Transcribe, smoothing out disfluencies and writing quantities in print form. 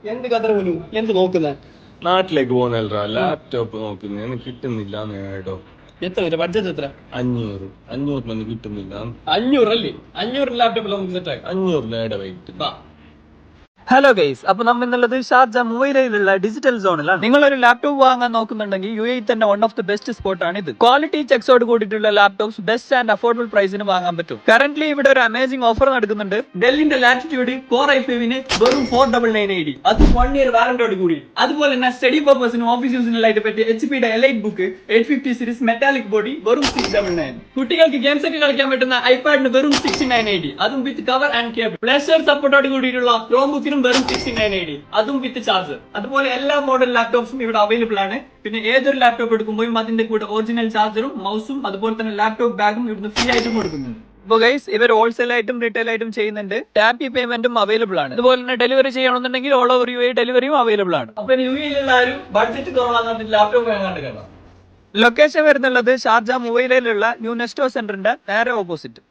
എന്ത് കഥ പോലും എന്ത് നോക്കുന്ന നാട്ടിലേക്ക് പോകുന്നല്ല ലാപ്ടോപ്പ് നോക്കുന്നതിന് കിട്ടുന്നില്ല കേട്ടോ. എത്ര വരും ബഡ്ജറ്റ് എത്ര? 500 കിട്ടുന്നില്ല. 500 അല്ലേ? 500 ലാപ്ടോപ്പ് നമുക്ക് സെറ്റ് ആക്കാം. 500 വൈകിട്ട്. ഹലോ ഗൈസ്, അപ്പൊ നമ്മൾ ഇന്നുള്ളത് ഷാർജ മുവൈറയിലുള്ള ഡിജിറ്റൽ സോണിലാണ്. നിങ്ങൾ ഒരു ലാപ്ടോപ്പ് വാങ്ങാൻ നോക്കുന്നുണ്ടെങ്കിൽ യു എ തന്നെ one of the best spot ആണ് ഇത്. ക്വാളിറ്റി ചെക്സോട് കൂടിയിട്ടുള്ള ലാപ്ടോപ്സ് ബെസ്റ്റ് ആൻഡ് അഫോർഡബിൾ പ്രൈസിന് വാങ്ങാൻ പറ്റും. കറന്റ് ഇവിടെ ഒരു അമേസിംഗ് ഓഫർ നടക്കുന്നുണ്ട്. ഡെല്ലിന്റെ ലാറ്റിറ്റ്യൂഡ് 4i5 വെറും 499 അത് 1 ഇയർ വാറന്റിയോട് കൂടി. അതുപോലെ തന്നെ സ്റ്റഡി പർപ്പസിനും ഓഫീസ് യൂസിനായിട്ട് പറ്റിയ HP elite book 850 series metallic body വെറും 699. കുട്ടികൾക്ക് ഗെയിംസ് ഒക്കെ കളിക്കാൻ പറ്റുന്ന ഐപാഡിന് വെറും 6980 അതും വിത്ത് കവർ ആൻഡ് കേബിൾ. പ്ലസ് സപ്പോർട്ടോട് കൂടിയിട്ടുള്ള ക്രോം ബുക്കിനും വെറും 6980 അതും വിത്ത് ചാർജർ. അതുപോലെ എല്ലാ മോഡൽ ലാപ്ടോപ്സും ഇവിടെ അവൈലബിൾ ആണ്. പിന്നെ ഏതൊരു ലാപ്ടോപ്പ് എടുക്കുമ്പോഴും അതിന്റെ കൂടെ ഒറിജിനൽ ചാർജറും മൗസും അതുപോലെ തന്നെ ലാപ്ടോപ്പ് ബാഗും ഇവിടുന്ന് ഫ്രീ ആയിട്ടും കൊടുക്കുന്നുണ്ട്. ഇപ്പൊ ഗൈസ്, ഇവർ ഹോൾസെയിൽ ആയിട്ടും റീറ്റെയിൽ ആയിട്ടും ചെയ്യുന്നുണ്ട്. ടാപ്പി പേയ്മെന്റും അവൈലബിൾ ആണ്. അതുപോലെ തന്നെ ഡെലിവറി ചെയ്യണമെന്നുണ്ടെങ്കിൽ ഓൾ ഓവർ യു എ ഡെലിവറിയും അവൈലബിൾ ആണ്. അപ്പൊ യു എയിലുള്ള ആരും ബഡ്ജറ്റ് കുറവാണ് ലാപ്ടോപ്പ് വാങ്ങാണ്ട് കാണാം. ലൊക്കേഷൻ വരുന്നുള്ളത് ഷാർജ മുവൈറയിലുള്ള ന്യൂ നെസ്റ്റോ സെന്ററിന്റെ നേരെ ഓപ്പോസിറ്റ്.